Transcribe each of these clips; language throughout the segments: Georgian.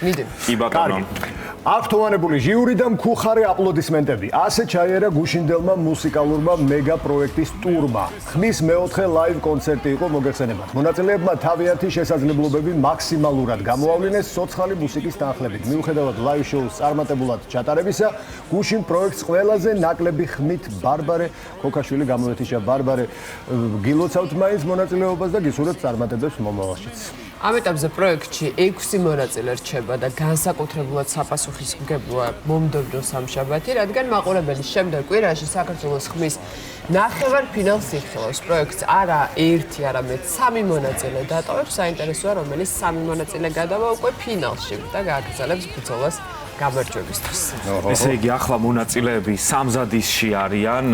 მიდი. კი ბატონო. აქტუალებული ჟიური და მქუხარე აპლოდისმენტები. ასე ჩაიერა გუშინდელმა მუსიკალურმა მეგა პროექტის ტურმა. ხმის მეოთხე ლაივ კონცერტი იყო მოგეხსენებათ. მონაწილეებმა თავიანთი შესაძლებლობები მაქსიმალურად გამოავლინეს ცოცხალი მუსიკის თანხლებით. მიუხედავად ლაივ შოუს წარმატებულად ჩატარებისა, გუშინ პროექტს ყველაზე ნაკლები ხმით ბარბარე ქოქაშვილი გამოეთიშა. ბარბარე, გილოცავთ მაინც მონაწილეობას და გისურვებთ წარმატებებს მომავალშიც. ამ ეტაპზე პროექტში 6 მონაწილე რჩება და განსაკუთრებულად საპასუხისმგებლოა მომდევნო სამშაბათი, რადგან მაყურებელი შემდეგ კვირაში საქართველოს ხმის ნახევარფინალს იხილავს. პროექტს არა ერთი, არამედ 3 მონაწილე დატოვებს. საინტერესოა, რომელიც 3 მონაწილე გადავა უკვე ფინალში და გააგრძელებს ბრძოლას გამარჯვებისთვის. ესე იგი, ახლა მონაწილეები სამზადისში არიან,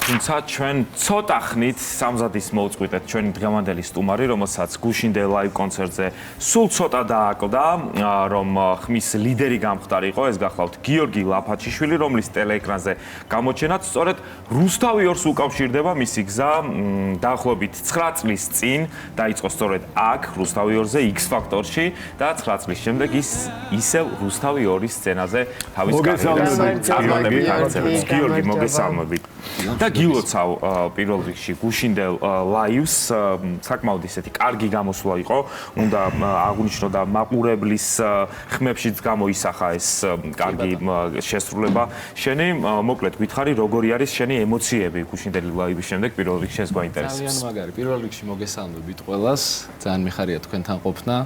თუმცა ჩვენ ცოტა ხნით სამზადის მოვწყვიტეთ ჩვენი დღევანდელი სტუმარი, რომელსაც გუშინდელ ლაივ კონცერტზე სულ ცოტა დააკლდა, რომ ხმის ლიდერი გამხდარიყო. ეს გახლავთ გიორგი ლაფაჩიშვილი, რომლის ტელეეკრანზე გამოჩენაც სწორედ რუსთავი ორს უკავშირდება მისი გზა დაახლოებით 9 წლის წინ დაიწყო სწორედ აქ რუსთავი ორზე X ფაქტორში და 9 წლის შემდეგ ის ისევ რუსთავი ორის სცენაზე თავის კარიერას წარმატებით აგრძელებს. გიორგი, მოგესალმებით. და გილოცავ პირველ რიგში გუშინდელ ლაივს, საკმაოდ ისეთი კარგი გამოსვლა იყო. უნდა აღვნიშნო და მაყურებლის ხმებშიც გამოისახა ეს კარგი შესრულება. შენი მოკლედ გითხარი, როგორი არის შენი ემოციები გუშინდელი ლაივის შემდეგ პირველ რიგში ეს გვაინტერესებს. ძალიან მაგარი. პირველ რიგში მოგესალმებით ყველას. ძალიან მიხარია თქვენთან ყოფნა.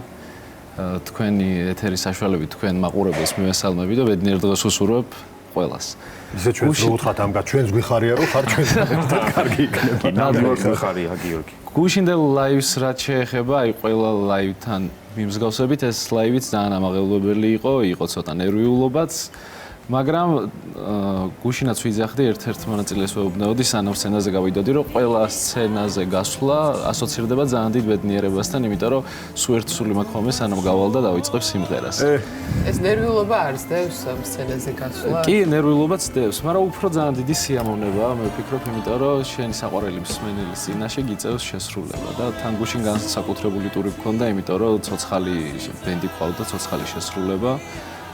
თქვენი ეთერის საშუალებით თქვენ მაყურებელს მივესალმები და ბედნიერ დღეს უსურვებ ყველას. ისე ჩვენს რო უთხრათ ამგა ჩვენს გვიხარია რომ ხარ ჩვენს ერთად კარგი იქნება. ნამდვილად გვიხარია გიორგი. გუშინდელ ლაივს რაც შეეხება, აი ყველა ლაივთან მიმსგავსებით ეს ლაივიც ძალიან ამაღელვებელი იყო ცოტა ნერვიულობაც. მაგრამ გუშინაც ვიძახდი ერთ-ერთ მონაწილეს ვეუბნებოდი სანამ სცენაზე გავიდოდი, რომ ყველა სცენაზე გასვლა ასოცირდება ძალიან დიდ ბედნიერებასთან, იმიტომ რომ სულ ერთ სული მაქვს ხოლმე სანამ გავალ და დავიწყებ სიმღერას. ეს ნერვიულობა არის დევს სცენაზე გასვლა? კი, ნერვიულობაც დევს, მაგრამ უფრო ძალიან დიდი სიამოვნებაა, მე ვფიქრობ, იმიტომ რომ შენი საყვარელი მსმენელის წინაშე გიწევს შესრულება და თან გუშინ განსაკუთრებული ტური გქონდა, იმიტომ რომ ცოცხალი ბენდი ყავდა, ცოცხალი შესრულება.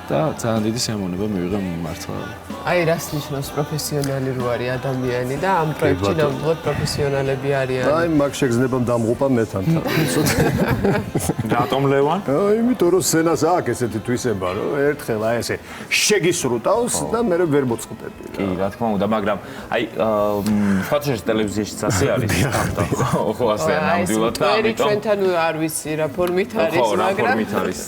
და ძალიან დიდი სიამოვნება მივიღე მართლა. აი, რას ნიშნავს პროფესიონალი რო არის ადამიანი და ამ პროექტში ნამდვილად პროფესიონალები არიან. აი, მაგ შეგრძნებამ დამღუპა მეთან. რატომ ლევან? იმიტომ რომ სცენას აქვს ესეთი თვისება, რომ ერთხელ აი ესე შეგისრუტავს და მე ვერ მოწყდები. კი, რა თქმა უნდა, მაგრამ აი ფოთაშის ტელევიზიაშიც ასე არის. ხო, ასე ნამდვილად და ამიტომ ჩვენთან არ ვიცი რა ფორმით არის, მაგრამ რა ფორმით არის,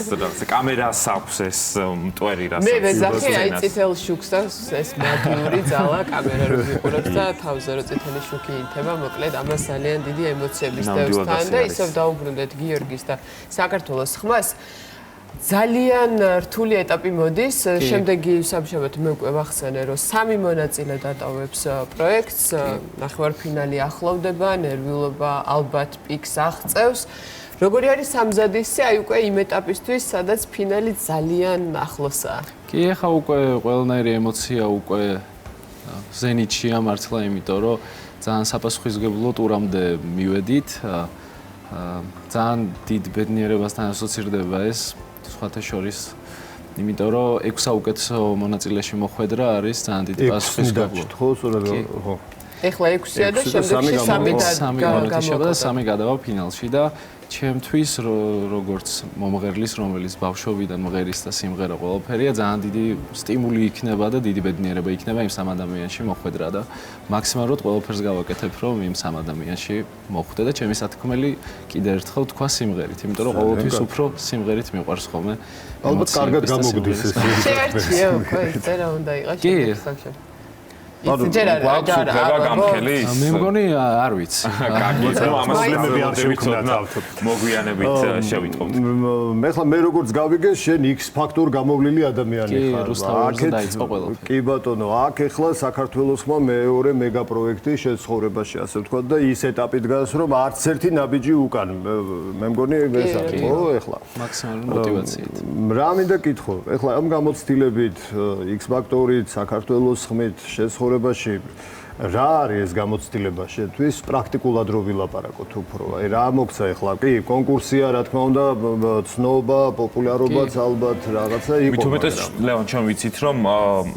კამერას აქვს ეს მტვერი რასაც. მე ვეძახი აი წითელ შუქს და ეს მაგიური ძალა კამერა რო ვიყურებს და თავზე რო წითელი შუქი ინთება, მოკლედ ამას ძალიან დიდი ემოციების დევს თან და ისევ დაუბრუნდეთ გიორგის და საქართველოს ხმას. ძალიან რთული ეტაპი მოდის. შემდეგი სამშაბათი მე უკვე ვახსენე, რომ 3 მონაწილე დატოვებს პროექტს. ნახევარფინალი ახლოვდება, ნერვიულობა ალბათ პიკს აღწევს. როგორი არის სამზადისი, აი უკვე იმ ეტაპისთვის, სადაც ფინალი ძალიან ახლოსაა. კი, ახლა უკვე ყველანაირი ემოცია უკვე ზენიტშია მართლა, იმიტომ რომ ძალიან საპასუხისმგებლო ტურამდე მივედით. ძალიან დიდ ბედნიერებასთან ასოცირდება ეს, სხვათა შორის, იმიტომ რომ 6 საუკეთესო მონაწილეში მოხვედრა არის ძალიან დიდი პასუხისმგებლობა. ხო, სწორედ ხო. ეხლა 6-ია და შემდეგში 3 და 3 გადავა ფინალში და ჩემთვის როგორც მომღერლის, რომელიც ბავშვობიდან მღერის და სიმღერა ყველაფერია, ძალიან დიდი სტიმული იქნება და დიდი ბედნიერება იქნება იმ 3 ადამიანში მოხვედრა და მაქსიმალურად ყველაფერს გავაკეთებ, რომ იმ 3 ადამიანში მოხვდე და ჩემი სათქმელი კიდევ ერთხელ თქვა სიმღერით, იმიტომ რომ ყოველთვის უფრო სიმღერით მიყვარს ხოლმე. ალბათ კარგად გამოგდის ეს. შეერჩია უკვე ეს წერა უნდა იყოს შემდეგ სამშაბათი. მე მგონი არ ვიცი. კარგი, ამას ლემები არ შევიცოდნავთ. მოგვიანებით შევიტყობთ. მე ხლა მე როგორც გავიგე, შენ X ფაქტორ გამოვლილი ადამიანი ხარ. რუსთავზე დაიწყო ყველაფერი. კი ბატონო, აქ ეხლა საქართველოს ხმა მეორე მეგა პროექტი შეცხოვრებაში, ასე ვთქვათ და ის ეტაპი დგას, რომ არც ერთი ნაბიჯი უკან. მე მგონი ეს არის, ხო, ეხლა. მაქსიმალური мотиваციით. რა მინდა კითხო, ეხლა ამ გამოცდილებით X ფაქტორით საქართველოს ხმით შეცხოვრებაში რა არის ეს გამოცდილება შენთვის პრაქტიკულად რო ვილაპარაკოთ უფრო აი რა მოგცა ეხლა კი კონკურსია რა თქმა უნდა ცნობა პოპულარობაც ალბათ რაღაცა იყო მithumetes ლეონ ჩვენ ვიცით რომ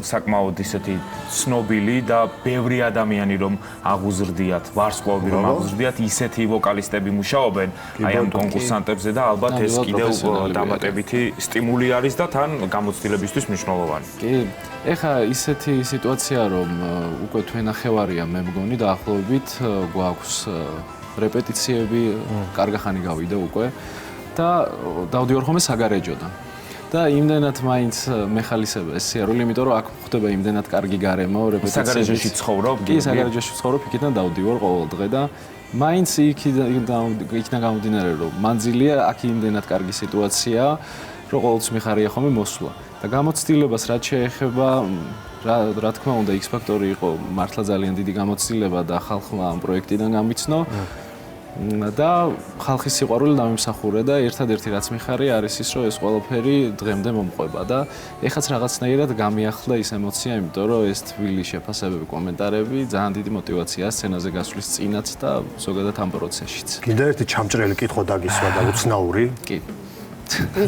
საკმაოდ ისეთი ცნობილი და ბევრი ადამიანი რომ აღუზრდიათ ვარსკვლავები რომ აღუზრდიათ ისეთი ვოკალისტები მუშაობენ აი ამ კონკურსანტებზე და ალბათ ეს კიდევ დამატებითი სტიმული არის და თან გამოცდილებისთვის მნიშვნელოვანი კი ეხა ისეთი სიტუაცია რომ უკვე თვენახევარია მე მგონი დაახლოებით გვაქვს რეპეტიციები კარგახანი გავიდა უკვე და დავდივარ ხოლმე საგარეჯოდან და იმდენად მაინც მეხალისება ეს სიარული იმიტომ რომ აქ ხდება იმდენად კარგი გარემო რეპეტიციებში საგარეჯოში ცხოვრობ კი საგარეჯოში ცხოვრობ იქიდან დავდივარ ყოველ დღე და მაინც იქიდან გამომდინარე რომ მანძილია აქ იმდენად კარგი სიტუაცია რომ ყოველთვის მიხარია ხოლმე მოსვლა და გამოცდილებას რაც შეეხება რა თქმა უნდა X ფაქტორი იყო მართლა ძალიან დიდი გამოცდილება და ხალხმა ამ პროექტიდან გამიცნო და ხალხის სიყვარული დამიმსახურა და ერთადერთი რაც მიხარია არის ის რომ ეს ყველაფერი დღემდე მომყვება და ეხაც რაღაცნაირად გამიახლდა ის ემოცია იმიტომ რომ ეს თბილი შეფასებები კომენტარები ძალიან დიდი мотиваციაა სცენაზე გასვლის წინაც და ზოგადად ამ პროცესშიც კიდევ ერთი ჩამჭრელი კითხვა დაგისვა და უცნაური კი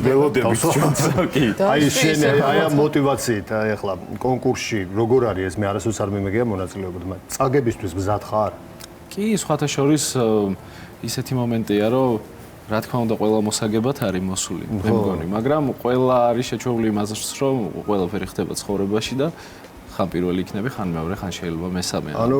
ველოდებით ჩვენც კი აი შენ აი ამ мотиваციით აი ახლა კონკურსში როგორ არის ეს მე არასდროს არ მიმეგია მონაწილეობა მაგრამ წაგებისთვის მზად ხარ კი სხვათა შორის ისეთი მომენტია რომ რა თქმა უნდა ყველა მოსაგებად არის მოსული მე მგონი მაგრამ ყველა არის შეჩვეული იმაზეც რომ ყველაფერი ხდება ცხოვრებაში და ხან პირველი იქნები, ხან მეორე, ხან შეიძლება მესამე. ანუ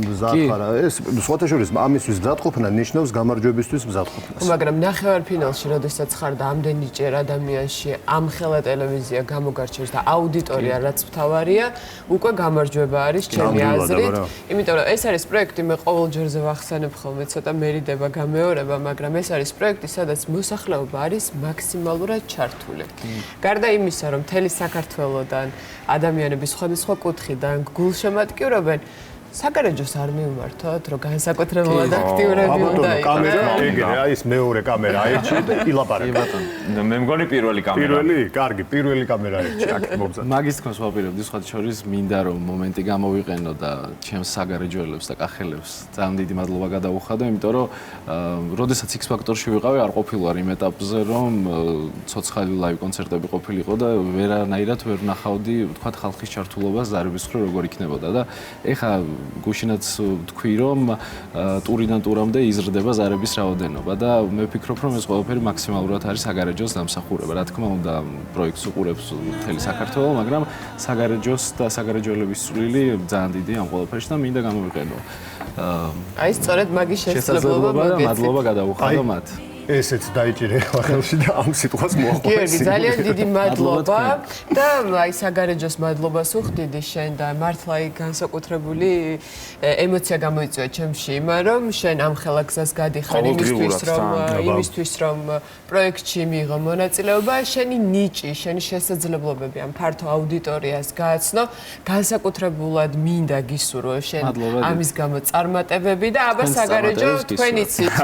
მზად ხარ ეს სხვათა შორის ამისთვის მზადყოფნა ნიშნავს გამარჯვებისთვის მზადყოფნას. მაგრამ ნახევარფინალში, როდესაც ხარ და ამდენიჯერ ადამიანში ამხელა ტელევიზია გამოგარჩევს და აუდიტორია რაც მთავარია, უკვე გამარჯვება არის ჩემი აზრით. იმიტომ რომ ეს არის პროექტი, მე ყოველ ჯერზე ვახსენებ ხოლმე, ცოტა მერიდება გამეორება, მაგრამ ეს არის პროექტი, სადაც მოსახლეობა არის მაქსიმალურად ჩართული. გარდა იმისა, რომ მთელი საქართველოდან ადამიანები სხვა კუთხიდან გულშემატკივრობენ საგარეჯოს არ მივმართოთ, რომ განსაკუთრებულად აქტიურები უნდა იყოს. კამერა ეგრე, აი ეს მეორე კამერა აირჩი და ილაპარაკა. მე მგონი პირველი კამერა. პირველი? კარგი, პირველი კამერა აირჩი, აქ მომწა. მაგის თქმას ვაპირებდი სხვათა შორის მინდა რომ მომენტი გამოვიყენო და ჩემს საგარეჯოელებს და კახელებს ძალიან დიდი მადლობა გადაუხადო, იმიტომ რომ როდესაც X ფაქტორში ვიყავი, არ ყოფილვარ იმ ეტაპზე, რომ ცოცხალი ლაივ კონცერტები ყოფილიყო და ვერანაირად ვერ ვნახავდი, ვთქვათ, ხალხის ჩართულობას ზარების მხრივ როგორ იქნებოდა და ეხა გუშინაც თქვი რომ ტურიდან ტურამდე იზრდება ზარების რაოდენობა და მე ვფიქრობ რომ ეს ყველაფერი მაქსიმალურად არის საგარეჯოს დამსახურება. რა თქმა უნდა პროექტს უყურებს მთელი საქართველო, მაგრამ საგარეჯოს და საგარეჯოელების წვლილი ძალიან დიდი ამ ყველაფერში და მინდა გამოვიყენო. აი სწორედ მაგის შესაძლებლობა მოგეცით. მადლობა გადაუხადო მათ. ესეც დაიჭირე ხელში და ამ სიტყვას მოახვეცი. გიორგი, ძალიან დიდი მადლობა და აი საგარეჯოს მადლობას უხდიდი შენ და მართლა განსაკუთრებული ემოცია გამოიწვია ჩემში იმან რომ შენ ამ ხელა გზას გადიხარ იმისთვის რომ პროექტში მიიღო მონაწილეობა, შენი ნიჭი, შენი შესაძლებლობები ამ ფართო აუდიტორიას გააცნო, განსაკუთრებულად მინდა გისურვო შენ ამის გამო წარმატებები და აბა საგარეჯო თქვენიცით.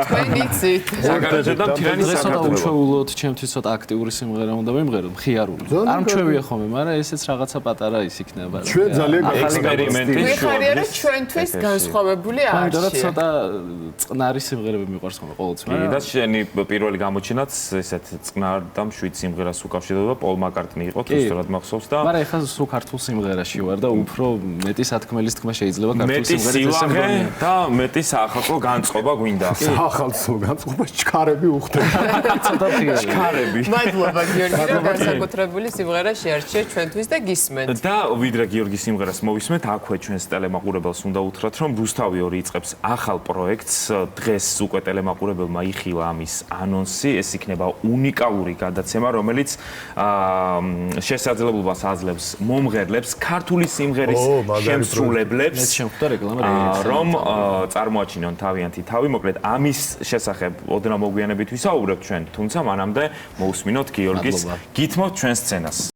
და მთლიანი ცოტა უჩვეულოდ ჩემთვის ცოტა აქტიური სიმღერა უნდა ვიმღერო, მხიარული. არ მჩვევია ხოლმე, მაგრამ ესეც რაღაცა პატარა ის იქნება. ჩვენ ძალიან ექსპერიმენტი მიხარია რომ ჩვენთვის განსხვავებული არჩია. მაგრამ ცოტა წყნარი სიმღერები მიყვარს ხოლმე ყოველთვის. კი და შენი პირველი გამოჩენაც ესეთ წყნარ და მშვიდ სიმღერას უკავშირდება პოლ მაკარტნი იყო, თუ სწორად მახსოვს და მაგრამ ეხლა სულ ქართულ სიმღერაში ვარ და უფრო მეტი სათქმელის თქმა შეიძლება ქართულ სიმღერაში მეტი სიმღერა და მეტი საახალწლო განწყობა გვინდა. საახალწლო განწყობა ჩქარები ჩქარები. მადლობა გიორგი, რომ განსაკუთრებული სიმღერა შეარჩიეთ ჩვენთვის და გისმენთ. და ვიდრე გიორგის სიმღერას მოვისმენთ, აქვე ჩვენს ტელემაყურებელს უნდა უთხრათ, რომ რუსთავი 2 იწყებს ახალ პროექტს. დღეს უკვე ტელემაყურებელმა იხილა ამის ანონსი. ეს იქნება უნიკალური გადაცემა, რომელიც შესაძლებლობას აძლევს მომღერლებს, ქართული სიმღერის შემსრულებლებს, რომ წარმოაჩინონ თავიანთი თავი. მოკლედ, ამის შესახებ ოდნა მოგვიანებით ვისაუბრებთ ჩვენ, თუმცა მანამდე მოусმინოთ გიორგის გითმოთ ჩვენ სცენას.